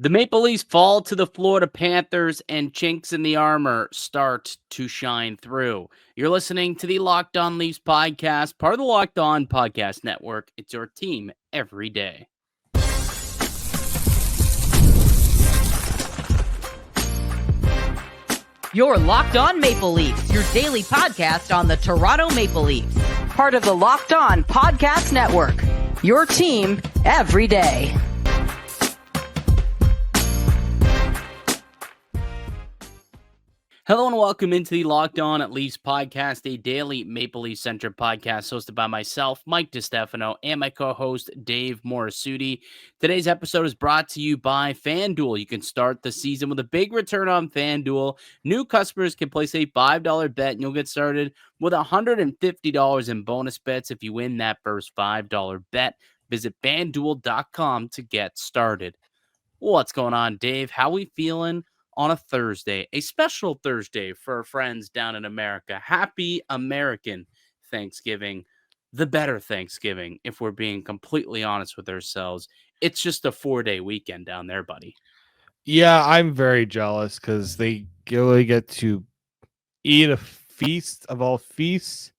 The Maple Leafs fall to the Florida Panthers, and chinks in the armor start to shine through. You're listening to the Locked On Leafs podcast, part of the Locked On Podcast Network. It's your team every day. You're Locked On Maple Leafs, your daily podcast on the Toronto Maple Leafs. Part of the Locked On Podcast Network, your team every day. Hello and welcome into the Locked On Leafs podcast, a daily Maple Leaf-centric podcast hosted by myself, Mike DiStefano, and my co-host, Dave Morassutti. Today's episode is brought to you by FanDuel. You can start the season with a big return on FanDuel. New customers can place a $5 bet, and you'll get started with $150 in bonus bets if you win that first $5 bet. Visit FanDuel.com to get started. What's going on, Dave? How we feeling on a Thursday, a special Thursday for our friends down in America? Happy American Thanksgiving, the better Thanksgiving, if we're being completely honest with ourselves. It's just a 4-day weekend down there, buddy. Yeah, I'm very jealous because they really get to eat a feast of all feasts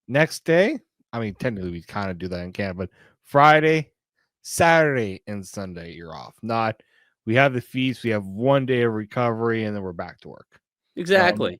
next day. I mean, technically, we kind of do that in Canada, but Friday, Saturday, and Sunday, you're off. Not we have the feast, we have 1 day of recovery, and then we're back to work. Exactly.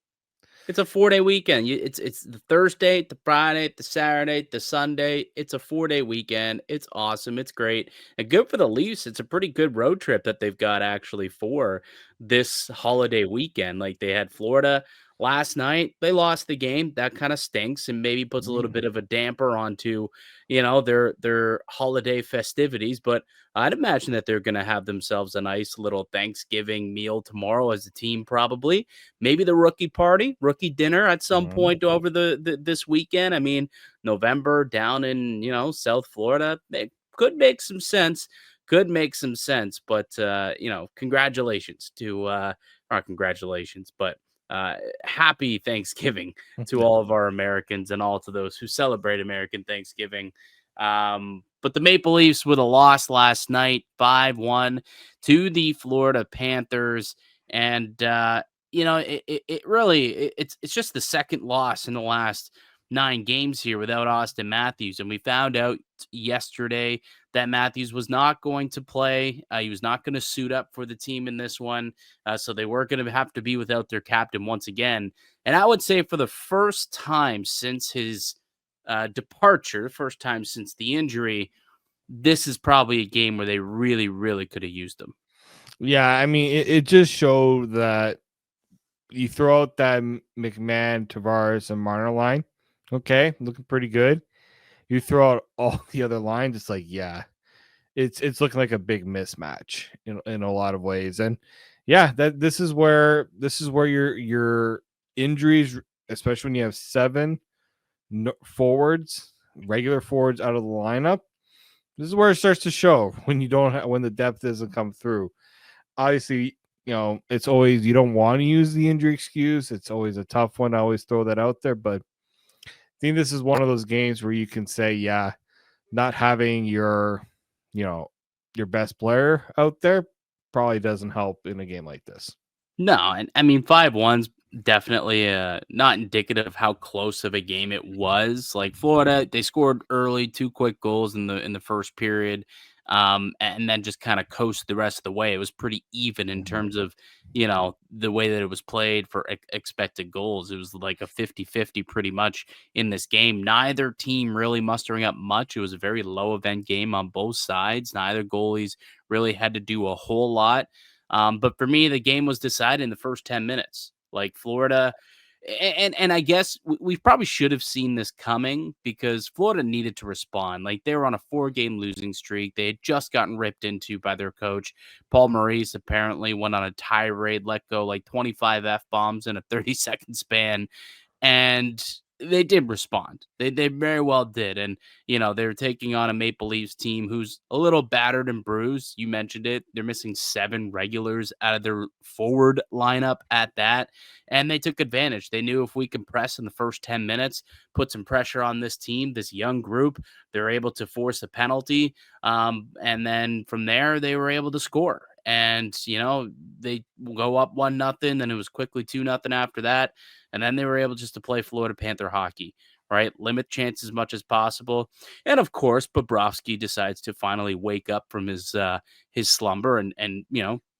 It's a 4-day weekend. It's the Thursday, the Friday, the Saturday, the Sunday. It's a 4-day weekend. It's awesome. It's great. And good for the Leafs. It's a pretty good road trip that they've got actually for this holiday weekend. Like they had Florida last night. They lost the game. That kind of stinks and maybe puts a little bit of a damper onto, their holiday festivities. But I'd imagine that they're going to have themselves a nice little Thanksgiving meal tomorrow as a team, probably. Maybe the rookie dinner at some point over this weekend. I mean, November down in, South Florida, it could make some sense. But, congratulations to, not congratulations, but happy Thanksgiving to all of our Americans and all to those who celebrate American Thanksgiving. But the Maple Leafs with a loss last night, 5-1 to the Florida Panthers. And, it's just the second loss in the last 9 games here without Austin Matthews. And we found out yesterday that Matthews was not going to play. He was not going to suit up for the team in this one. So they were going to have to be without their captain once again. And I would say for the first time since his departure, first time since the injury, this is probably a game where they really, really could have used him. Yeah, I mean, it just showed that you throw out that McMahon, Tavares, and Marner line. Okay, looking pretty good. You throw out all the other lines, it's like, yeah, it's looking like a big mismatch in a lot of ways. And yeah, this is where your injuries, especially when you have 7 forwards, regular forwards out of the lineup, this is where it starts to show when when the depth doesn't come through. Obviously, it's always, you don't want to use the injury excuse. It's always a tough one. I always throw that out there, but I think this is one of those games where you can say, yeah, not having your best player out there probably doesn't help in a game like this. No, and I mean 5-1's definitely not indicative of how close of a game it was. Like Florida, they scored early, 2 quick goals in the first period, and then just kind of coast the rest of the way. It was pretty even in terms of the way that it was played for expected goals. It was like a 50-50 pretty much in this game. Neither team really mustering up much. It was a very low event game on both sides. Neither goalies really had to do a whole lot. But for me, the game was decided in the first 10 minutes. Like Florida, and I guess we probably should have seen this coming because Florida needed to respond. Like they were on a 4-game losing streak. They had just gotten ripped into by their coach. Paul Maurice apparently went on a tirade, let go like 25 F-bombs in a 30-second span. And they did respond. They very well did. And, they're taking on a Maple Leafs team who's a little battered and bruised. You mentioned it. They're missing 7 regulars out of their forward lineup at that. And they took advantage. They knew if we can press in the first 10 minutes, put some pressure on this team, this young group, they're able to force a penalty. And then from there, they were able to score. And, they go up 1-0, then it was quickly 2-0 after that. And then they were able just to play Florida Panther hockey, right? Limit chances as much as possible. And of course, Bobrovsky decides to finally wake up from his slumber and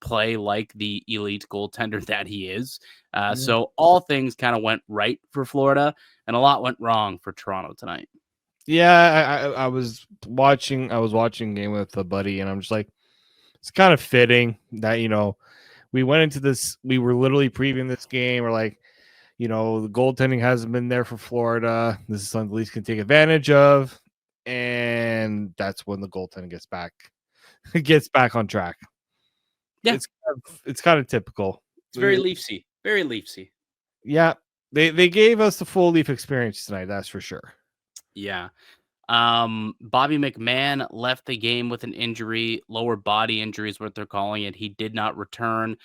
play like the elite goaltender that he is. So all things kind of went right for Florida, and a lot went wrong for Toronto tonight. Yeah, I was watching a game with a buddy, and I'm just like, it's kind of fitting that we went into this. We were literally previewing this game. We're like, the goaltending hasn't been there for Florida. This is something the Leafs can take advantage of, and that's when the goaltending gets back on track. Yeah, it's kind of typical. It's very Leafsy, very Leafsy. Yeah, they gave us the full Leaf experience tonight. That's for sure. Yeah. Bobby McMahon left the game with an injury, lower body injury is what they're calling it. He did not return.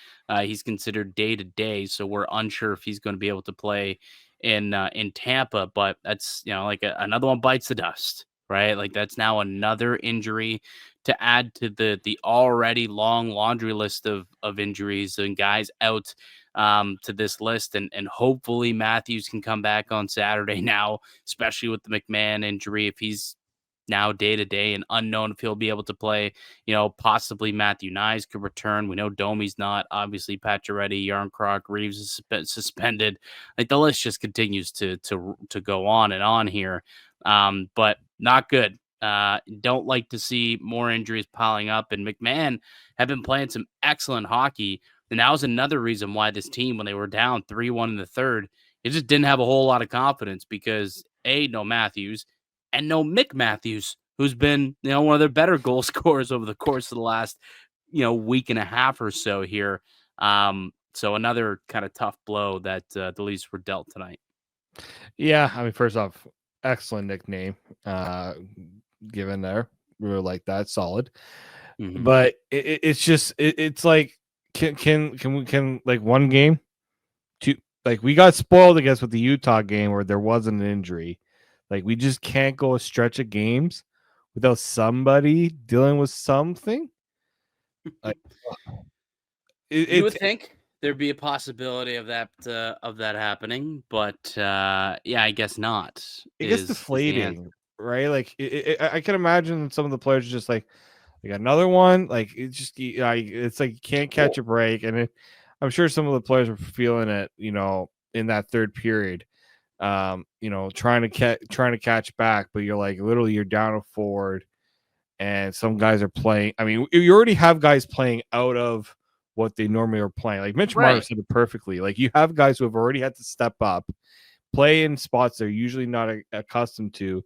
He's considered day to day, so we're unsure if he's going to be able to play in Tampa. But that's like another one bites the dust, right? Like that's now another injury to add to the already long laundry list of injuries and guys out to this list. And hopefully Matthews can come back on Saturday now, especially with the McMahon injury. If he's now day to day and unknown if he'll be able to play, possibly Matthew Nyes could return. We know Domi's not. Obviously, Pacioretty, Yarncroc, Reeves is suspended. Like the list just continues to go on and on here, but not good. Don't like to see more injuries piling up. And McMahon have been playing some excellent hockey. And that was another reason why this team, when they were down 3-1 in the third, it just didn't have a whole lot of confidence because no Matthews and no Mick Matthews, who's been, one of their better goal scorers over the course of the last, week and a half or so here. So another kind of tough blow that the Leafs were dealt tonight. Yeah. I mean, first off, excellent nickname given there. We were like that solid, but it's just, it's like, can we like one game two, like we got spoiled, I guess, with the Utah game where there wasn't an injury. Like we just can't go a stretch of games without somebody dealing with something. Like you would think there'd be a possibility of that happening, but yeah, I guess not. It gets deflating, right? Like I can imagine some of the players are just like another one. Like it's just it's like you can't catch a break, and I'm sure some of the players are feeling it. In that third period. Trying to catch back, but you're like literally you're down a forward, and some guys are playing. I mean, you already have guys playing out of what they normally are playing. Like Mitch Marner said it perfectly. Like you have guys who have already had to step up, play in spots they're usually not accustomed to.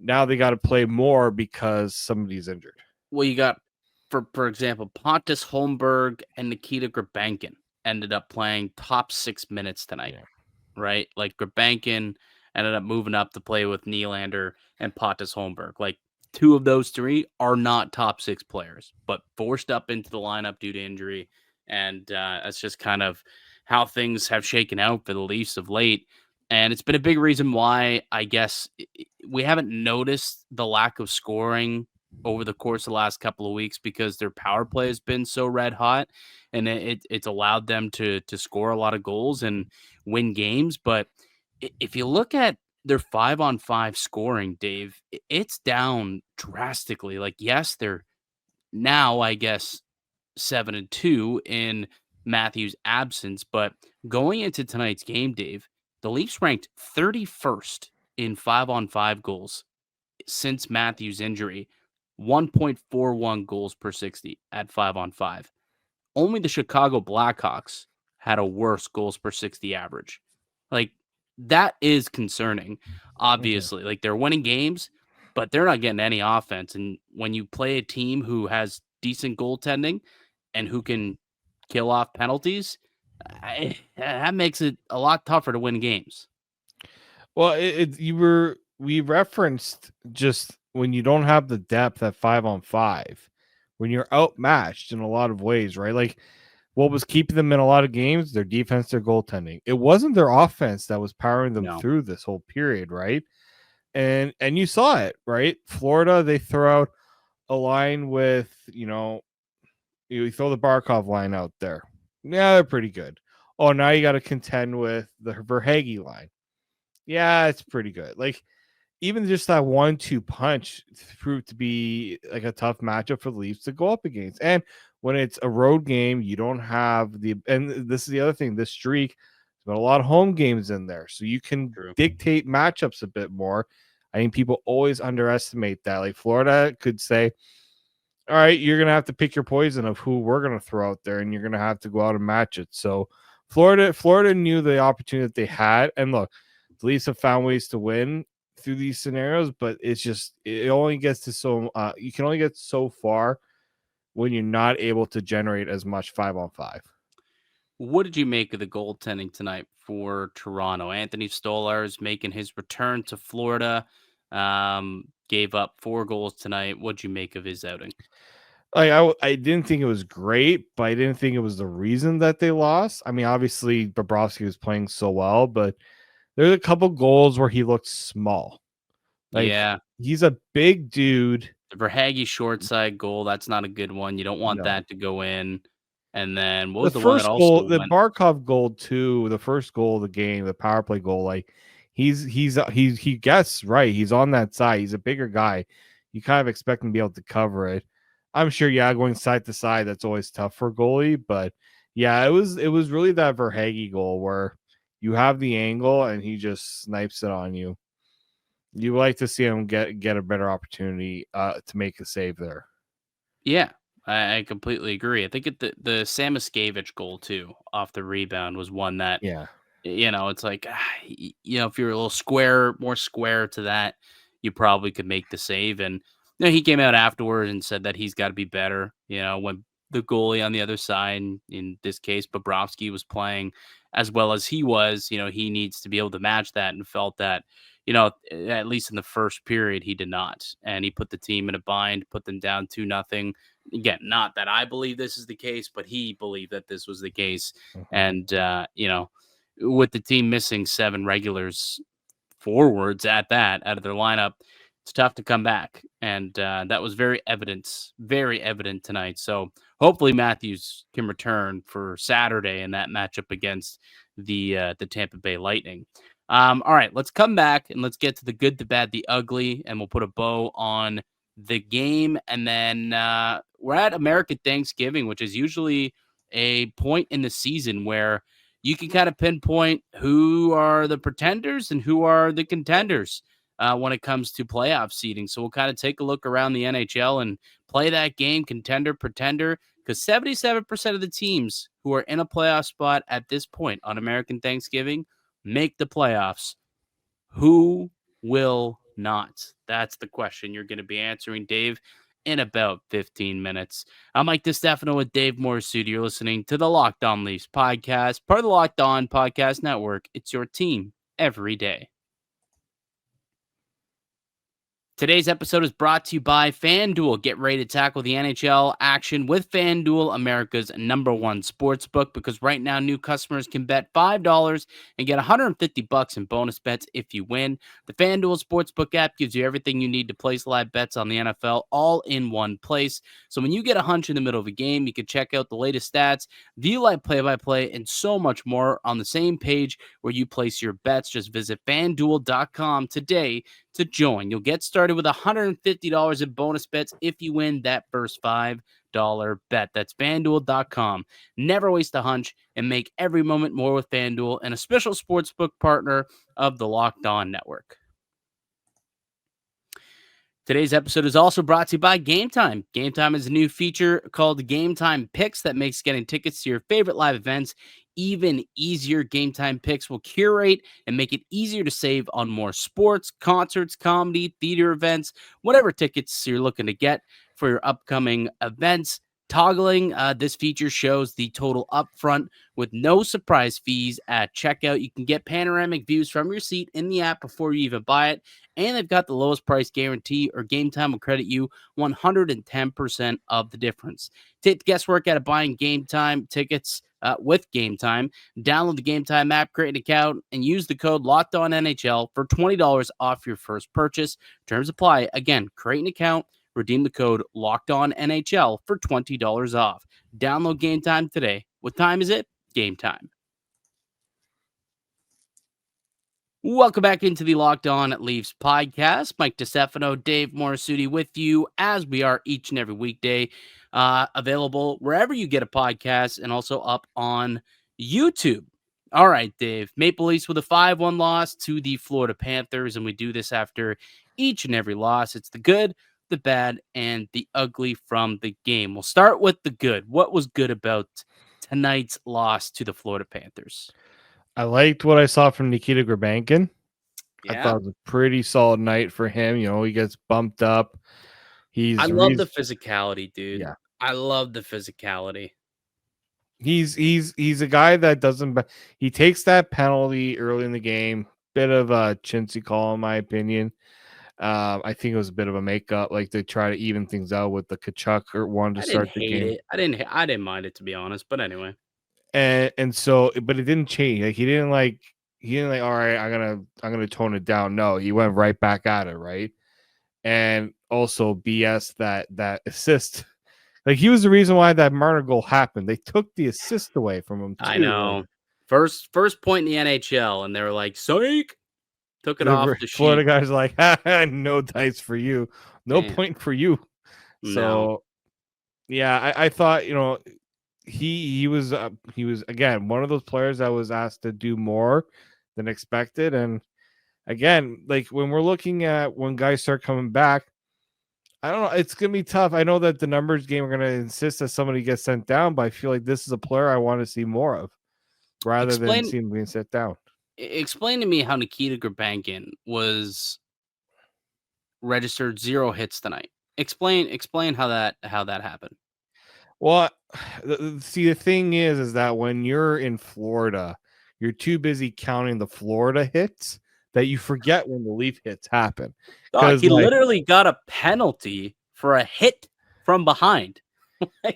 Now they got to play more because somebody's injured. Well, you got, for example, Pontus Holmberg and Nikita Grebenkin ended up playing top 6 minutes tonight. Yeah. Right? Like Grebenkin ended up moving up to play with Nylander and Pontus Holmberg. Like two of those three are not top 6 players, but forced up into the lineup due to injury. And that's just kind of how things have shaken out for the Leafs of late. And it's been a big reason why I guess we haven't noticed the lack of scoring over the course of the last couple of weeks because their power play has been so red hot, and it's allowed them to score a lot of goals and win games. But if you look at their 5-on-5 scoring, Dave, it's down drastically. Like, yes, they're now, I guess, 7-2 in Matthews' absence, but going into tonight's game, Dave, the Leafs ranked 31st in 5-on-5 goals since Matthews' injury. 1.41 goals per 60 at 5-on-5. Only the Chicago Blackhawks had a worse goals per 60 average. Like, that is concerning, obviously. Mm-hmm. Like, they're winning games, but they're not getting any offense. And when you play a team who has decent goaltending and who can kill off penalties, that makes it a lot tougher to win games. Well, we referenced just when you don't have the depth at 5-on-5, when you're outmatched in a lot of ways, right? Like what was keeping them in a lot of games, their defense, their goaltending. It wasn't their offense that was powering them through this whole period, right? And you saw it, right? Florida, they throw out a line with, You throw the Barkov line out there. Yeah, they're pretty good. Oh, now you got to contend with the Verhaeghe line. Yeah, it's pretty good. Like, even just that 1-2 punch proved to be like a tough matchup for the Leafs to go up against. And when it's a road game, you don't have and this is the other thing, this streak, there's been a lot of home games in there. So you can dictate matchups a bit more. I think people always underestimate that. Like Florida could say, all right, you're going to have to pick your poison of who we're going to throw out there, and you're going to have to go out and match it. So Florida knew the opportunity that they had. And look, the Leafs have found ways to win through these scenarios, but it only gets to you can only get so far when you're not able to generate as much 5-on-5. What did you make of the goaltending tonight for Toronto? Anthony Stolarz making his return to Florida, gave up 4 goals tonight. What'd you make of his outing? I didn't think it was great, but I didn't think it was the reason that they lost. I mean, obviously Bobrovsky was playing so well, but there's a couple goals where he looked small. Yeah. He's a big dude. The Verhaeghe short side goal, that's not a good one. You don't want that to go in. And then what was the one that also goal, the Barkov goal too, the first goal of the game, the power play goal, like he gets right. He's on that side. He's a bigger guy. You kind of expect him to be able to cover it. I'm sure, going side to side, that's always tough for a goalie. But yeah, it was really that Verhaeghe goal where you have the angle and he just snipes it on you. You like to see him get a better opportunity to make a save there. Yeah, I completely agree. I think the Samoskevich goal too off the rebound was one that it's like if you're a little more square to that, you probably could make the save. And he came out afterward and said that he's got to be better. When the goalie on the other side, in this case Bobrovsky, was playing as well as he was, he needs to be able to match that, and felt that at least in the first period, he did not. And he put the team in a bind, put them down 2-0. Again, not that I believe this is the case, but he believed that this was the case. And, with the team missing 7 regulars forwards out of their lineup, it's tough to come back. And that was very evident tonight. So hopefully Matthews can return for Saturday in that matchup against the Tampa Bay Lightning. All right, let's come back and let's get to the good, the bad, the ugly, and we'll put a bow on the game. And then we're at American Thanksgiving, which is usually a point in the season where you can kind of pinpoint who are the pretenders and who are the contenders when it comes to playoff seeding. So we'll kind of take a look around the NHL and play that game, contender, pretender, because 77% of the teams who are in a playoff spot at this point on American Thanksgiving make the playoffs. Who will not? That's the question you're going to be answering, Dave, in about 15 minutes. I'm Mike DiStefano with Dave Morassutti. You're listening to the Locked On Leafs podcast, part of the Locked On Podcast Network. It's your team every day. Today's episode is brought to you by FanDuel. Get ready to tackle the NHL action with FanDuel, America's #1 sportsbook, because right now new customers can bet $5 and get $150 in bonus bets if you win. The FanDuel Sportsbook app gives you everything you need to place live bets on the NFL all in one place. So when you get a hunch in the middle of a game, you can check out the latest stats, view live play-by-play, and so much more on the same page where you place your bets. Just visit FanDuel.com today to join. You'll get started with $150 in bonus bets if you win that first $5 bet. That's FanDuel.com. Never waste a hunch and make every moment more with FanDuel, and a special sportsbook partner of the Locked On Network. Today's episode is also brought to you by Gametime. Gametime is a new feature called Gametime Picks that makes getting tickets to your favorite live events even easier. Gametime Picks will curate and make it easier to save on more sports, concerts, comedy, theater events, whatever tickets you're looking to get for your upcoming events. Toggling this feature shows the total upfront with no surprise fees at checkout. You can get panoramic views from your seat in the app before you even buy it, and they've got the lowest price guarantee, or Gametime will credit you 110% of the difference. Take the guesswork out of buying Gametime tickets with Gametime. Download the Gametime app, create an account, and use the code LOCKEDONNHL for $20 off your first purchase. Terms apply. Again, create an account, redeem the code LOCKEDONNHL for $20 off. Download Gametime today. What time is it? Game time. Welcome back into the Locked On Leafs podcast. Mike DiStefano, Dave Morassutti with you as we are each and every weekday. Available wherever you get a podcast and also up on YouTube. All right, Dave. Maple Leafs with a 5-1 loss to the Florida Panthers, and we do this after each and every loss. It's the good, the bad, and the ugly from the game. We'll start with the good. What was good about tonight's loss to the Florida Panthers? I liked what I saw from Nikita Grebenkin. I Yeah. thought it was a pretty solid night for him. You know, he gets bumped up. I love the physicality, dude. Yeah. I love the physicality. He's a guy that doesn't. He takes that penalty early in the game. Bit of a chintzy call, in my opinion. I think it was a bit of a makeup, like they try to even things out with the Kachuk or one to start the game. I didn't mind it, to be honest. But anyway, and so, but it didn't change. Like he didn't like. All right, I'm gonna tone it down. No, he went right back at it, right? And also BS that assist. Like he was the reason why that Marner goal happened. They took the assist away from him too. I know. First point in the NHL, and they were like, "Psych!" Took it off the Florida sheet. guys like, no dice for you, no point for you. No. So, yeah, I thought he was again one of those players that was asked to do more than expected, and again, like when we're looking at when guys start coming back, I don't know. It's gonna be tough. I know that the numbers game are gonna insist that somebody gets sent down, but I feel like this is a player I want to see more of, rather than seeing him being sent down. Explain to me how Nikita Grebenkin was registered 0 hits tonight. Explain how that happened. Well, see, the thing is that when you're in Florida, you're too busy counting the Florida hits that you forget when the Leaf hits happen. He literally got a penalty for a hit from behind.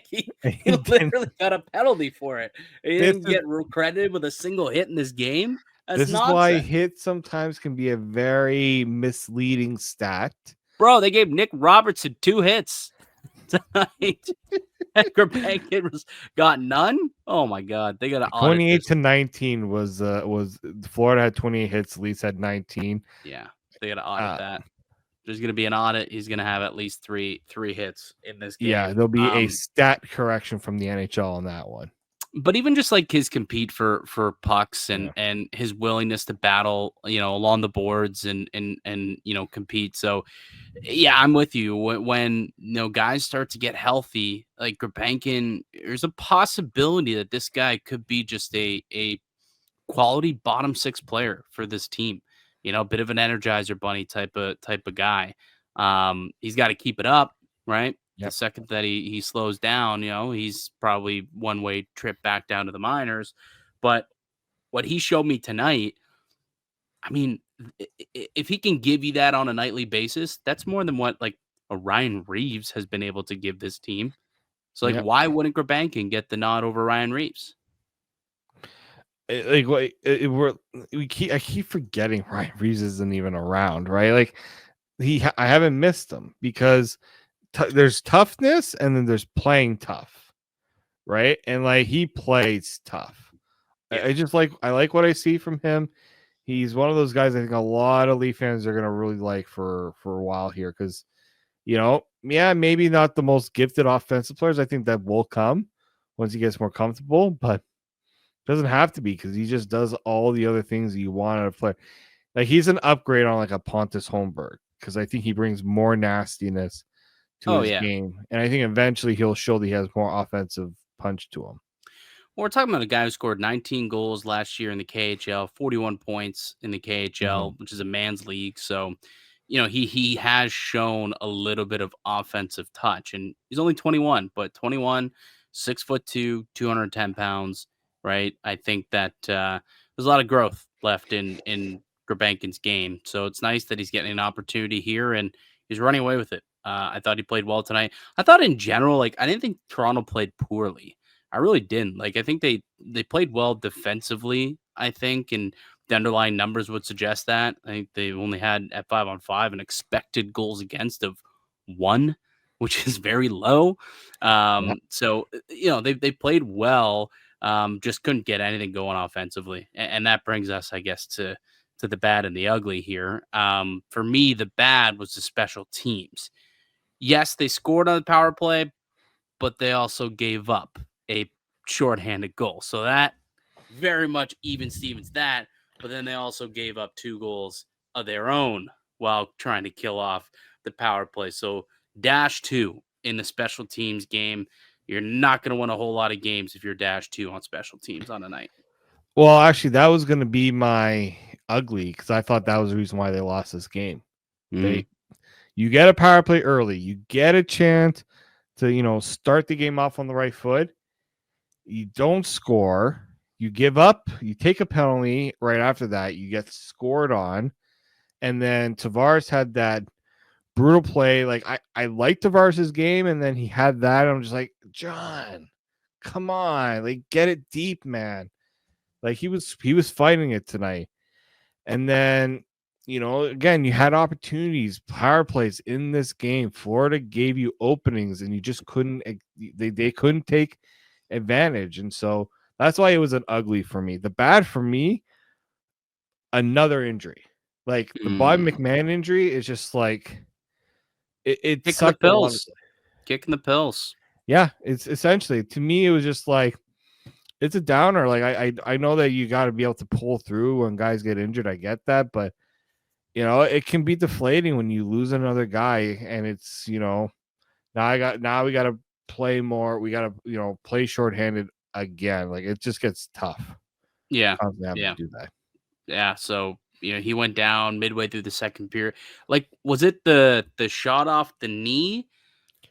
he literally got a penalty for it. He didn't get credited with a single hit in this game. This is why hits sometimes can be a very misleading stat. Bro, they gave Nick Robertson 2 hits tonight. Grebenkin got none. Oh my god, they got to 28-19 was Florida had 28 hits, Leafs had 19. Yeah, they got to audit that. There's going to be an audit. He's going to have at least three hits in this game. Yeah, there'll be a stat correction from the NHL on that one. But even just like his compete for pucks and his willingness to battle, along the boards and compete. So, yeah, I'm with you. When guys start to get healthy, like Grebenkin, there's a possibility that this guy could be just a quality bottom 6 player for this team. A bit of an Energizer Bunny type of guy. He's got to keep it up, right? Yep. The second that he slows down, he's probably one-way trip back down to the minors. But what he showed me tonight, I mean, if he can give you that on a nightly basis, that's more than what like a Ryan Reeves has been able to give this team. So why wouldn't Grebenkin get the nod over Ryan Reeves? I keep forgetting Ryan Reeves isn't even around, right? Like I haven't missed him because there's toughness and then there's playing tough, right? And like he plays tough. Yeah. I like what I see from him. He's one of those guys I think a lot of Leaf fans are gonna really like for a while here because maybe not the most gifted offensive players. I think that will come once he gets more comfortable, but doesn't have to be because he just does all the other things you want out of a player. Like he's an upgrade on like a Pontus Holmberg because I think he brings more nastiness to his game. And I think eventually he'll show that he has more offensive punch to him. Well, we're talking about a guy who scored 19 goals last year in the KHL, 41 points in the KHL, which is a man's league. So, he has shown a little bit of offensive touch, and he's only 21, but 21, 6'2", 210 pounds, right? I think that there's a lot of growth left in Grebenkin's game. So it's nice that he's getting an opportunity here, and he's running away with it. I thought he played well tonight. I thought in general, I didn't think Toronto played poorly. I really didn't. I think they played well defensively, I think, and the underlying numbers would suggest that. I think they only had at 5-on-5 an expected goals against of 1. which is very low. Yeah. So they played well, just couldn't get anything going offensively, and that brings us, I guess, to the bad and the ugly here. For me, the bad was the special teams. Yes, they scored on the power play, but they also gave up a shorthanded goal. So that very much even Stevens that, but then they also gave up 2 goals of their own while trying to kill off the power play. So -2 in the special teams game. You're not going to win a whole lot of games if you're -2 on special teams on a night. Well, actually, that was going to be my ugly because I thought that was the reason why they lost this game. You get a power play early, you get a chance to start the game off on the right foot. You don't score, you give up, you take a penalty right after that, you get scored on, and then Tavares had that brutal play. Like I like Tavares' game, and then he had that. I'm just like, John, come on, like get it deep, man. Like he was fighting it tonight. And then, again, you had opportunities, power plays in this game. Florida gave you openings and you just couldn't they couldn't take advantage. And so that's why it was an ugly for me. The bad for me, another injury. Like the Bob McMahon injury is just like it sucked a lot of Kicking the pills. Yeah, it's essentially, to me, it was just like it's a downer. Like I know that you got to be able to pull through when guys get injured. I get that, but it can be deflating when you lose another guy, and it's now we got to play more. We got to play shorthanded again. Like it just gets tough. Yeah, to do that. Yeah. So he went down midway through the second period. Like, was it the shot off the knee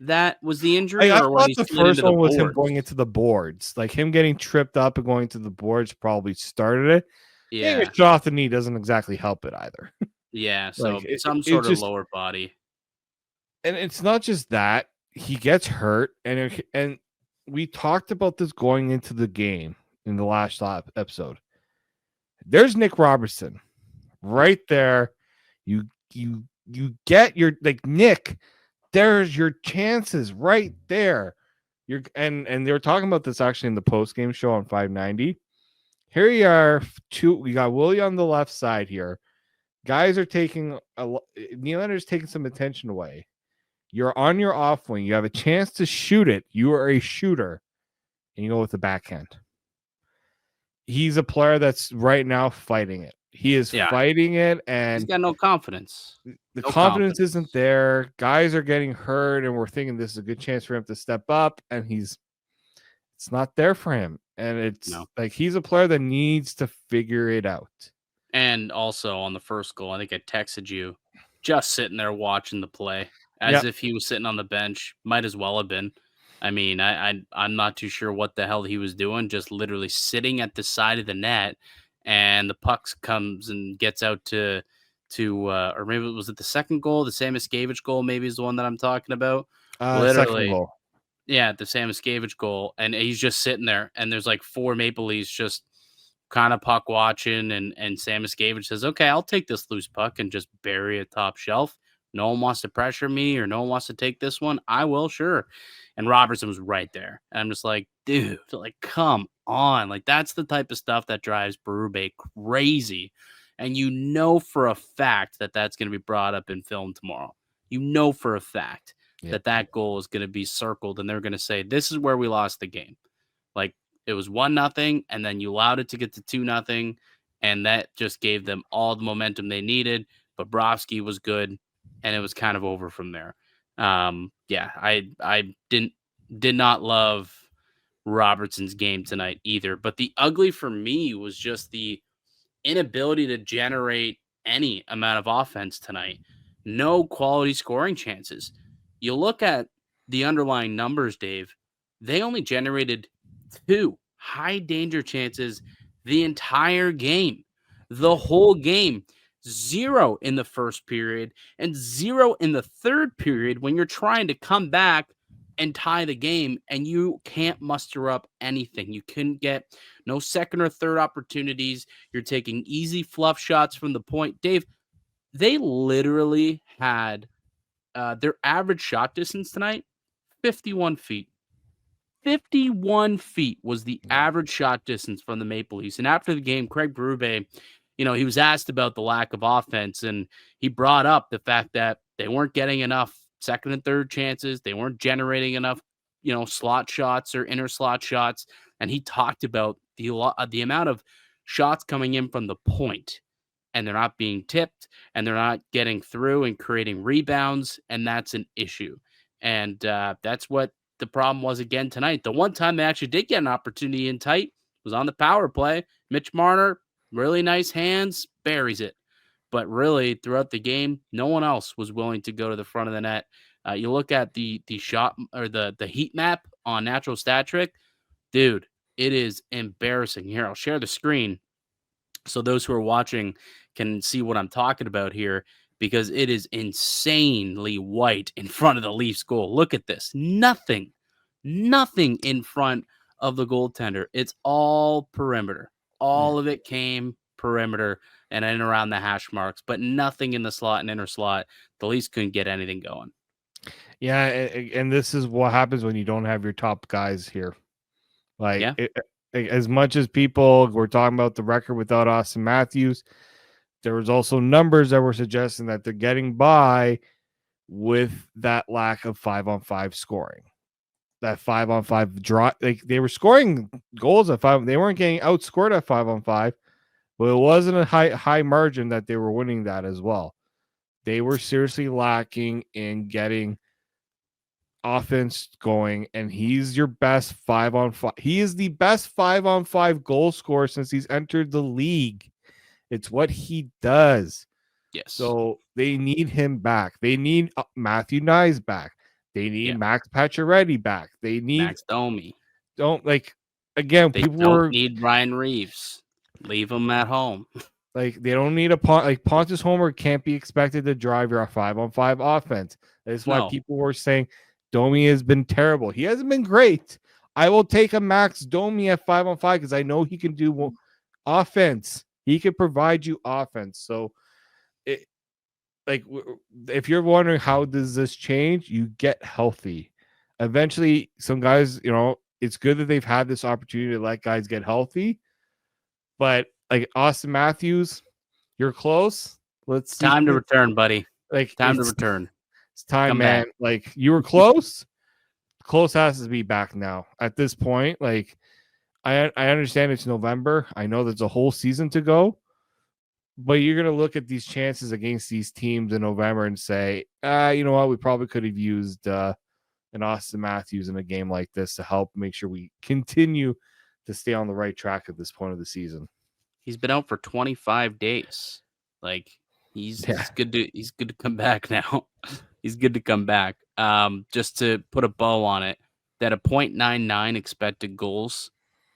that was the injury, I or when thought he the slid first into one the was him boards? going into the boards. Like him getting tripped up and going to the boards probably started it. Getting a shot off the knee doesn't exactly help it either. Yeah, so Like, some sort of lower body. And it's not just that. He gets hurt, and we talked about this going into the game in the last episode. There's Nick Robertson right there. You get your, like, Nick, there's your chances right there. And they were talking about this actually in the post-game show on 590. Here you are, we got Willie on the left side here. Guys are taking Nylander's taking some attention away. You're on your off wing. You have a chance to shoot it. You are a shooter, and you go with the backhand. He's a player that's right now fighting it. He is fighting it, and he's got no confidence. The confidence isn't there. Guys are getting hurt, and we're thinking this is a good chance for him to step up, and it's not there for him. And it's like he's a player that needs to figure it out. And also on the first goal, I think I texted you, just sitting there watching the play as if he was sitting on the bench. Might as well have been. I mean, I'm not too sure what the hell he was doing, just literally sitting at the side of the net, and the puck comes and gets out to or maybe was it the second goal, the Sam Miscavige goal, maybe is the one that I'm talking about. Second goal. Yeah, the Sam Miscavige goal, and he's just sitting there, and there's like 4 Maple Leafs just kind of puck watching, and Sam Miscavige says, "Okay, I'll take this loose puck and just bury it top shelf. No one wants to pressure me, or no one wants to take this one. I will, sure." And Robertson was right there, and I'm just like, dude, like, come on, like that's the type of stuff that drives Berube crazy, and for a fact that that's going to be brought up in film tomorrow. For a fact that goal is going to be circled, and they're going to say, "This is where we lost the game." Like, it was 1-0, and then you allowed it to get to 2-0, and that just gave them all the momentum they needed. Bobrovsky was good, and it was kind of over from there. I did not love Robertson's game tonight either. But the ugly for me was just the inability to generate any amount of offense tonight. No quality scoring chances. You look at the underlying numbers, Dave, they only generated 2 high danger chances the entire game. The whole game. 0 in the first period and 0 in the third period when you're trying to come back and tie the game, and you can't muster up anything. You couldn't get no second or third opportunities. You're taking easy fluff shots from the point. Dave, they literally had their average shot distance tonight, 51 feet. 51 feet was the average shot distance from the Maple Leafs. And after the game, Craig Berube, he was asked about the lack of offense, and he brought up the fact that they weren't getting enough second and third chances. They weren't generating enough, slot shots or inner slot shots. And he talked about the amount of shots coming in from the point, and they're not being tipped, and they're not getting through and creating rebounds, and that's an issue. And that's what the problem was again tonight. The one time they actually did get an opportunity in tight was on the power play. Mitch Marner, really nice hands, buries it. But really, throughout the game, no one else was willing to go to the front of the net. You look at the shot or the heat map on Natural Stat Trick, dude, it is embarrassing. Here, I'll share the screen so those who are watching can see what I'm talking about here, because it is insanely white in front of the Leafs goal. Look at this. Nothing in front of the goaltender. It's all perimeter. All of it came perimeter and in around the hash marks, but nothing in the slot and inner slot. The Leafs couldn't get anything going. Yeah, and this is what happens when you don't have your top guys here. As much as people were talking about the record without Austin Matthews, there was also numbers that were suggesting that they're getting by with that lack of 5-on-5 scoring. That 5-on-5 draw, they were scoring goals at 5. They weren't getting outscored at 5-on-5, but it wasn't a high margin that they were winning that as well. They were seriously lacking in getting offense going, and he's your best 5-on-5. He is the best 5-on-5 goal scorer since he's entered the league. It's what he does. Yes. So they need him back. They need Matthew Nyes back. They need Max Pacioretty back. They need Max Domi. They people don't need Ryan Reeves. Leave him at home. They don't need Pontus Homer can't be expected to drive your 5-on-5 offense. That's why people were saying Domi has been terrible. He hasn't been great. I will take a Max Domi at 5-on-5 because I know he can do offense. He can provide you offense. So, if you're wondering how does this change, you get healthy. Eventually, some guys, it's good that they've had this opportunity to let guys get healthy. But like Austin Matthews, you're close. Let's see. Time to return, buddy. Time to return. It's time, come man. Back. You were close. Close has to be back now. At this point, I understand it's November. I know there's a whole season to go, but you're gonna look at these chances against these teams in November and say, you know what, we probably could have used an Austin Matthews in a game like this to help make sure we continue to stay on the right track at this point of the season. He's been out for 25 days. He's good to come back now. He's good to come back. Just to put a bow on it, that a .99 expected goals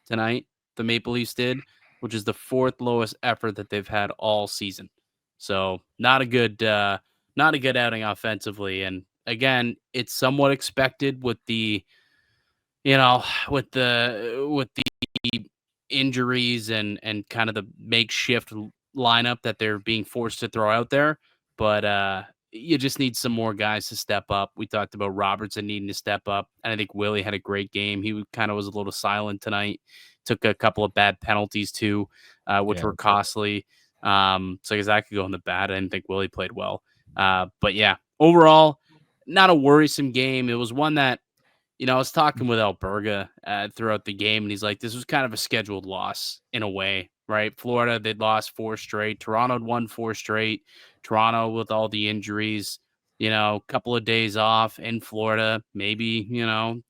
tonight, the Maple Leafs did, which is the fourth lowest effort that they've had all season. So not a good outing offensively. And again, it's somewhat expected with the injuries and kind of the makeshift lineup that they're being forced to throw out there. But you just need some more guys to step up. We talked about Robertson needing to step up, and I think Willie had a great game. He kind of was a little silent tonight. Took a couple of bad penalties too, which were costly. So I guess I could go in the bad. I didn't think Willie played well. But yeah, overall, not a worrisome game. It was one that, I was talking with Alberga throughout the game, and he's like, this was kind of a scheduled loss in a way, right? Florida, they'd lost 4 straight. Toronto had won 4 straight. Toronto with all the injuries, a couple of days off in Florida, maybe,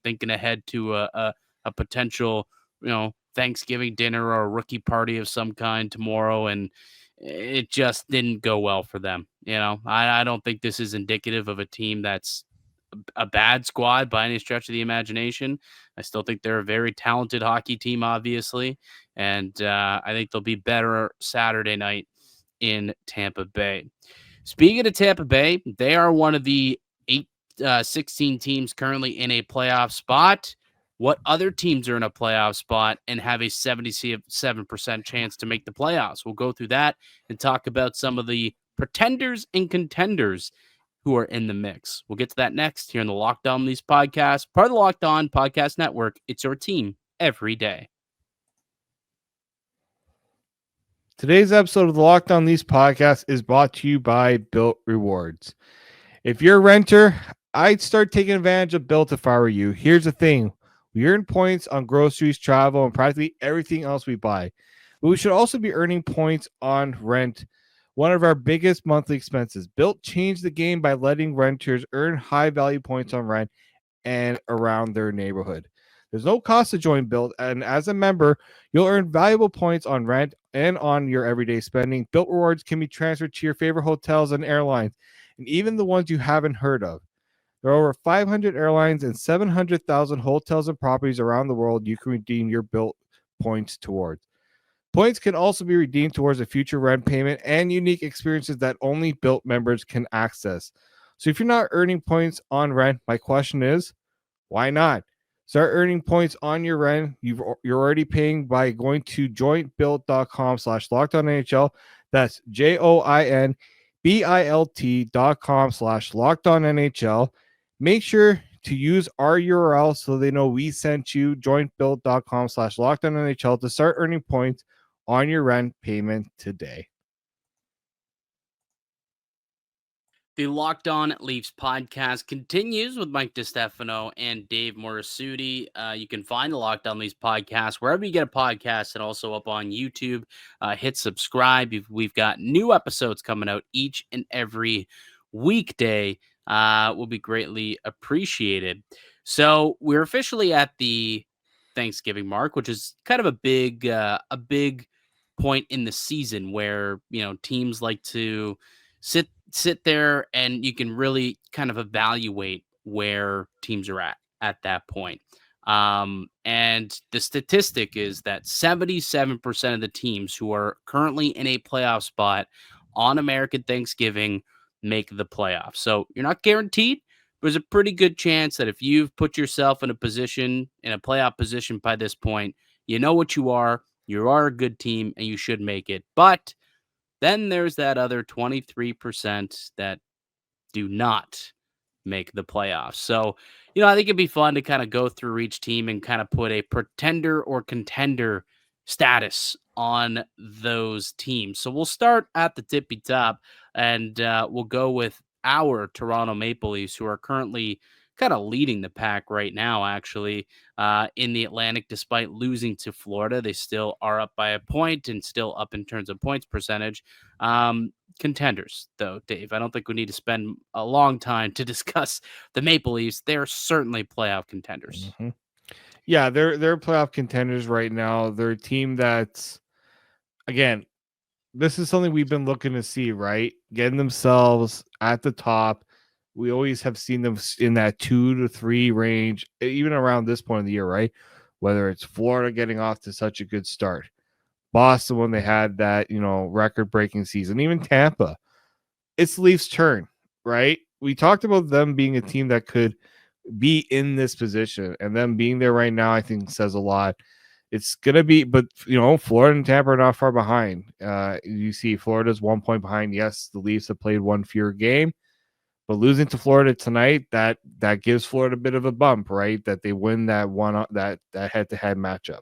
thinking ahead to a potential, Thanksgiving dinner or a rookie party of some kind tomorrow. And it just didn't go well for them. I don't think this is indicative of a team that's a bad squad by any stretch of the imagination. I still think they're a very talented hockey team, obviously. And I think they'll be better Saturday night in Tampa Bay. Speaking of Tampa Bay, they are one of the 16 teams currently in a playoff spot. What other teams are in a playoff spot and have a 77% chance to make the playoffs? We'll go through that and talk about some of the pretenders and contenders who are in the mix. We'll get to that next here in the Locked On Leafs podcast, part of the Locked On Podcast Network. It's your team every day. Today's episode of the Locked On Leafs podcast is brought to you by Built Rewards. If you're a renter, I'd start taking advantage of Built if I were you. Here's the thing. We earn points on groceries, travel, and practically everything else we buy. But we should also be earning points on rent, one of our biggest monthly expenses. Built changed the game by letting renters earn high-value points on rent and around their neighborhood. There's no cost to join Built, and as a member, you'll earn valuable points on rent and on your everyday spending. Built Rewards can be transferred to your favorite hotels and airlines, and even the ones you haven't heard of. There are over 500 airlines and 700,000 hotels and properties around the world you can redeem your Built points towards. Points can also be redeemed towards a future rent payment and unique experiences that only Built members can access. So if you're not earning points on rent, my question is, why not? Start earning points on your rent you're already paying by going to joinbuilt.com/lockedonnhl. That's joinbilt.com/lockedonnhl. Make sure to use our URL so they know we sent you. Joinbuilt.com/lockedonnhl to start earning points on your rent payment today. The Locked On Leafs podcast continues with Mike DiStefano and Dave Morassutti. You can find the Locked On Leafs podcast wherever you get a podcast and also up on YouTube. Hit subscribe. We've got new episodes coming out each and every weekday. Will be greatly appreciated. So we're officially at the Thanksgiving mark, which is kind of a big point in the season where, teams like to sit there and you can really kind of evaluate where teams are at that point. And the statistic is that 77% of the teams who are currently in a playoff spot on American Thanksgiving make the playoffs. So you're not guaranteed. There's a pretty good chance that if you've put yourself in a playoff position by this point, you know what you are a good team and you should make it. But then there's that other 23% that do not make the playoffs. So, I think it'd be fun to kind of go through each team and kind of put a pretender or contender status on those teams. So we'll start at the tippy top and we'll go with our Toronto Maple Leafs, who are currently kind of leading the pack right now, actually, in the Atlantic. Despite losing to Florida, they still are up by a point and still up in terms of points percentage. Contenders, though, Dave, I don't think we need to spend a long time to discuss the Maple Leafs. They're certainly playoff contenders. Mm-hmm. Yeah, they're playoff contenders right now. They're a team that's, again, this is something we've been looking to see, right? Getting themselves at the top. We always have seen them in that 2 to 3 range, even around this point of the year, right? Whether it's Florida getting off to such a good start, Boston when they had that, record-breaking season, even Tampa. It's Leafs' turn, right? We talked about them being a team that could be in this position, and them being there right now, I think, says a lot. It's going to be, but, Florida and Tampa are not far behind. You see Florida's 1 point behind. Yes, the Leafs have played one fewer game, but losing to Florida tonight, that gives Florida a bit of a bump, right? That they win that head-to-head matchup.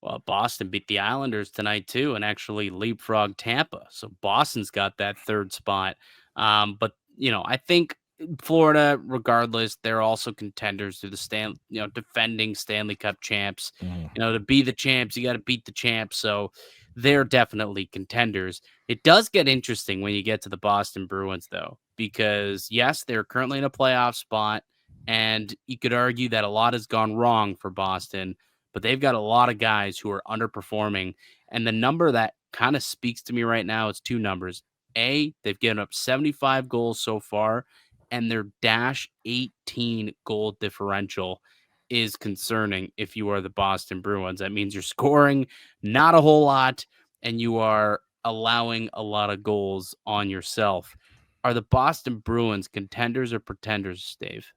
Well, Boston beat the Islanders tonight too, and actually leapfrogged Tampa. So Boston's got that third spot. But I think Florida, regardless, they're also contenders to the defending Stanley Cup champs. To be the champs, you got to beat the champs. So they're definitely contenders. It does get interesting when you get to the Boston Bruins, though, because yes, they're currently in a playoff spot, and you could argue that a lot has gone wrong for Boston, but they've got a lot of guys who are underperforming. And the number that kind of speaks to me right now is two numbers. They've given up 75 goals so far, and their -18 goal differential is concerning if you are the Boston Bruins. That means you're scoring not a whole lot, and you are allowing a lot of goals on yourself. Are the Boston Bruins contenders or pretenders, Dave?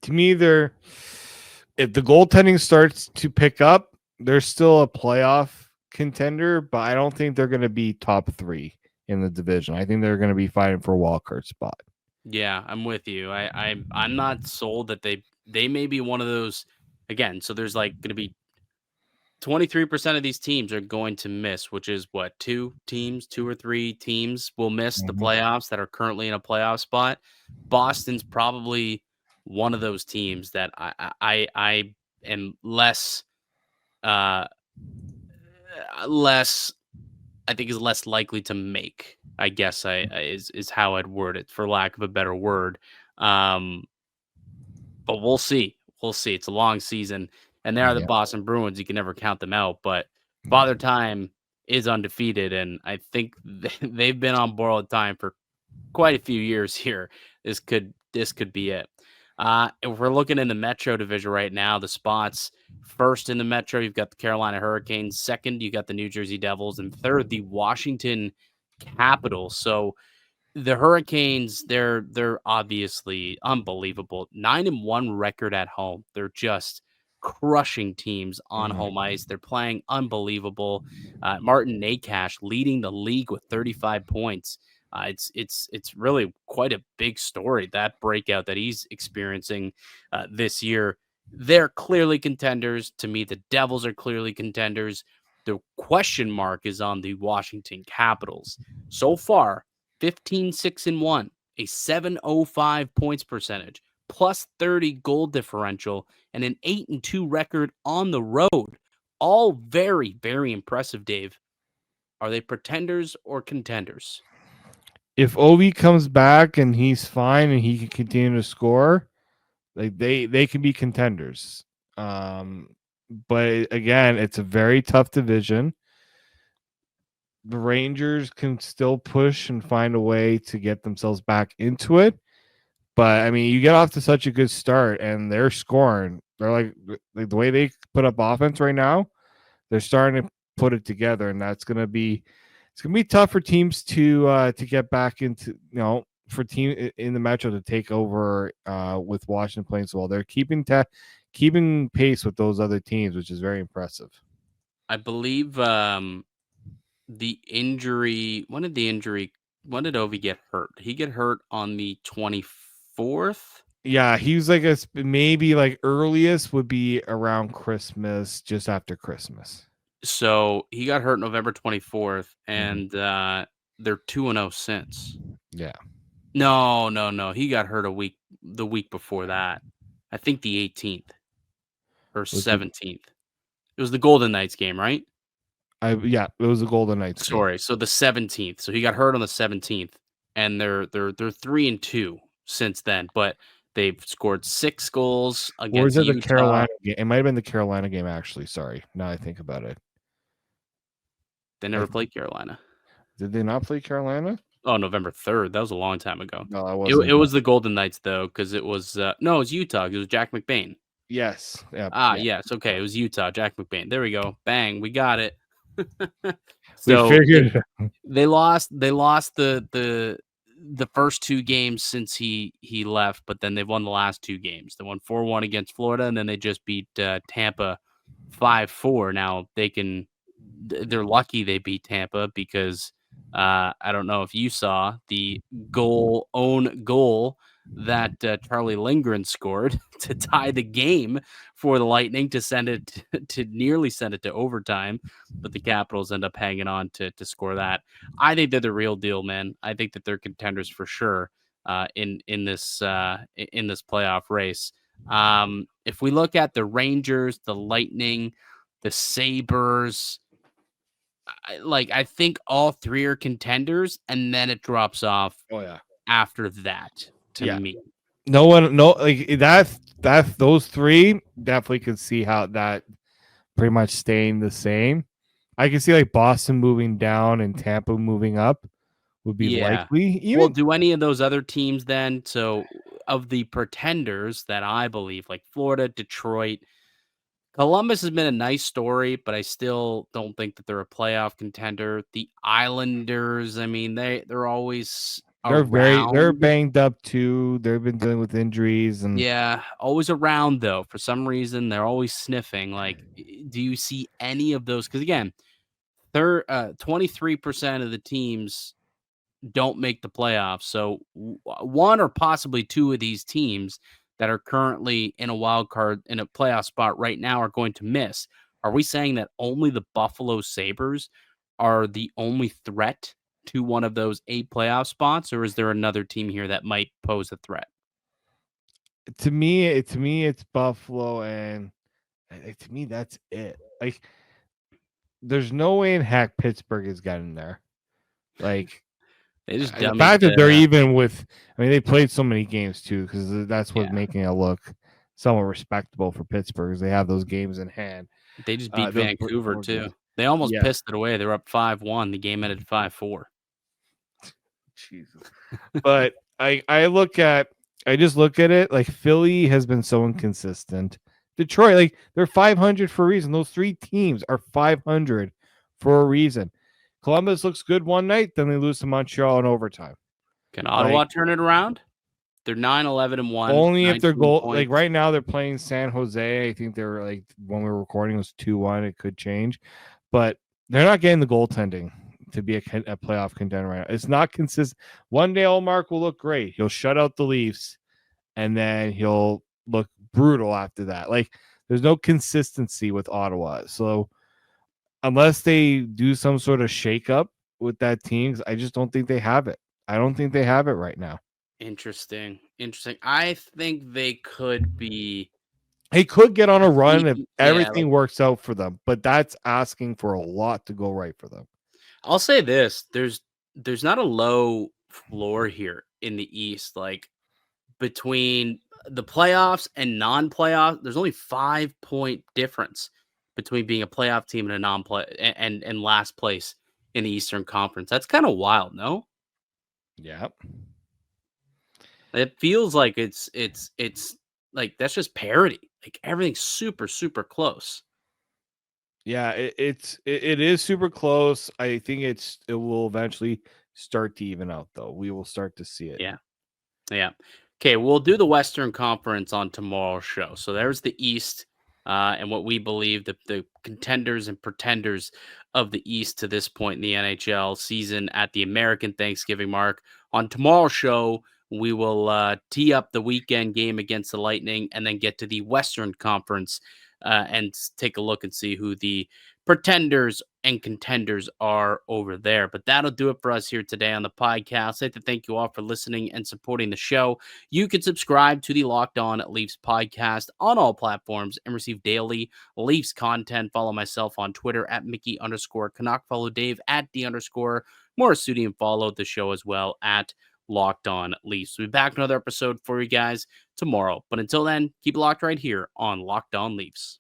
To me, if the goaltending starts to pick up, they're still a playoff contender, but I don't think they're going to be top 3 in the division. I think they're going to be fighting for a wild card spot. Yeah, I'm with you. I'm not sold that they may be one of those again. So there's like going to be 23% of these teams are going to miss, which is what, two or three teams will miss the Mhm. playoffs that are currently in a playoff spot. Boston's probably one of those teams that I am uh less I think is less likely to make. I guess is how I'd word it for lack of a better word. Um but we'll see. We'll see. It's a long season, and they are the Yeah. Boston Bruins. You can never count them out. But Father Time is undefeated, and I think they've been on borrowed time for quite a few years here. This could be it. If we're looking in the Metro division right now, the spots first in the Metro, you've got the Carolina Hurricanes. Second, you got the New Jersey Devils, and third, the Washington Capitals. So the Hurricanes, they're obviously unbelievable. 9-1 record at home. They're just crushing teams on Mhm. home ice. They're playing unbelievable. Martin Nakash leading the league with 35 points. It's really quite a big story, that breakout that he's experiencing this year. They're clearly contenders. To me, the Devils are clearly contenders. The question mark is on the Washington Capitals. So far, 15-6-1, a 705 points percentage, plus 30 goal differential, and an 8-2 record on the road. All very, very impressive, Dave. Are they pretenders or contenders? If Ovi comes back and he's fine and he can continue to score, like they can be contenders. Um, but again, it's a very tough division. The Rangers can still push and find a way to get themselves back into it. But I mean, you get off to such a good start and they're scoring. They're like the way they put up offense right now, they're starting to put it together, and it's gonna be tough for teams to get back into for team in the Metro to take over with Washington playing so well. They're keeping pace with those other teams, which is very impressive. I believe the injury, when did Ovi get hurt? He get hurt on the 24th? Yeah, he was like maybe like earliest would be around Christmas, just after Christmas. So he got hurt November 24th, Mhm. and they're 2-0 since. Yeah, No, no, no. He got hurt the week before that. I think the 18th or was it? 17th. It was the Golden Knights game, right? Yeah, it was a Golden Knights game. Sorry. So the 17th. So he got hurt on the 17th, and they're 3-2 since then, but they've scored 6 goals Or was against it the Utah. Carolina game? It might have been the Carolina game, actually. Sorry, now I think about it. They I never th- played Carolina. did they not play Carolina? Oh, November 3rd. That was a long time ago. No, I It wasn't. was the Golden Knights though, because it was no, it was Utah. It was Jack McBain. Yes. Yeah. Ah, Yeah. yes. Okay, it was Utah. Jack McBain. There we go. Bang, we got it. We So figured. they lost the first 2 games since he left, but then they've won the last 2 games. They won 4-1 against Florida, and then they just beat Tampa 5-4. Now they're lucky they beat Tampa because I don't know if you saw the own goal that Charlie Lindgren scored to tie the game for the Lightning to send it to nearly send it to overtime, but the Capitals end up hanging on to score that. I think they're the real deal, man. I think that they're contenders for sure in this playoff race. If we look at the Rangers, the Lightning, the Sabres, I think all 3 are contenders, and then it drops off Oh yeah. after that to Yeah. me. No one. No. Like that's those three definitely could see how that pretty much staying the same. I can see like Boston moving down and Tampa moving up would be Yeah. likely. Well, Even do any of those other teams then? So, of the pretenders that I believe, like Florida, Detroit, Columbus has been a nice story, but I still don't think that they're a playoff contender. The Islanders, I mean, they're always they're around. banged up too. They've been dealing with injuries and Yeah, always around though. For some reason, they're always sniffing. Like, do you see any of those? Because again, 23% of the teams don't make the playoffs. So one or possibly two of these teams that are currently in a wild card in a playoff spot right now are going to miss. Are we saying that only the Buffalo Sabres are the only threat to one of those 8 playoff spots, or is there another team here that might pose a threat? To me, it's Buffalo, and to me, that's it. Like, there's no way in heck Pittsburgh has gotten there. Like, They just the dummied fact that they're the even with, I mean, they played so many games too, because that's what's yeah. making it look somewhat respectable for Pittsburgh. Is they have those games in hand. They just beat Those Vancouver four games. too. They almost Yeah, pissed it away. They were up 5-1. The game ended 5-4. Jesus. But I just look at it like Philly has been so inconsistent. Detroit, like they're 500 for a reason. Those 3 teams are 500 for a reason. Columbus looks good one night, then they lose to Montreal in overtime. Can Ottawa turn it around? They're 9-11-1, Only if their 19 goal, points. like right now, they're playing San Jose. I think they're like when we were recording it was 2-1. It could change, but they're not getting the goaltending to be a playoff contender right now. It's not consistent. One day, Allmark will look great. He'll shut out the Leafs, and then he'll look brutal after that. Like there's no consistency with Ottawa. So unless they do some sort of shakeup with that team, I just don't think they have it. I don't think they have it right now. Interesting. I think they could be. They could get on a run if Yeah, everything works out for them, but that's asking for a lot to go right for them. I'll say this: there's not a low floor here in the East. Like between the playoffs and non-playoff, there's only 5-point difference between being a playoff team and a non-play and last place in the Eastern Conference. That's kind of wild, no? Yeah. It feels like it's like that's just parity. Like everything's super, super close. Yeah, it is super close. I think it will eventually start to even out though. We will start to see it. Yeah. Yeah. Okay, we'll do the Western Conference on tomorrow's show. So there's the East, and what we believe the contenders and pretenders of the East to this point in the NHL season at the American Thanksgiving mark. On tomorrow's show, we will tee up the weekend game against the Lightning and then get to the Western Conference and take a look and see who the pretenders and contenders are over there. But that'll do it for us here today on the podcast. I'd like to thank you all for listening and supporting the show. You can subscribe to the Locked On Leafs podcast on all platforms and receive daily Leafs content. Follow myself on Twitter at Mickey_Canuck. Follow Dave at D_Morassutti and follow the show as well at Locked On Leafs. We'll be back another episode for you guys tomorrow. But until then, keep it locked right here on Locked On Leafs.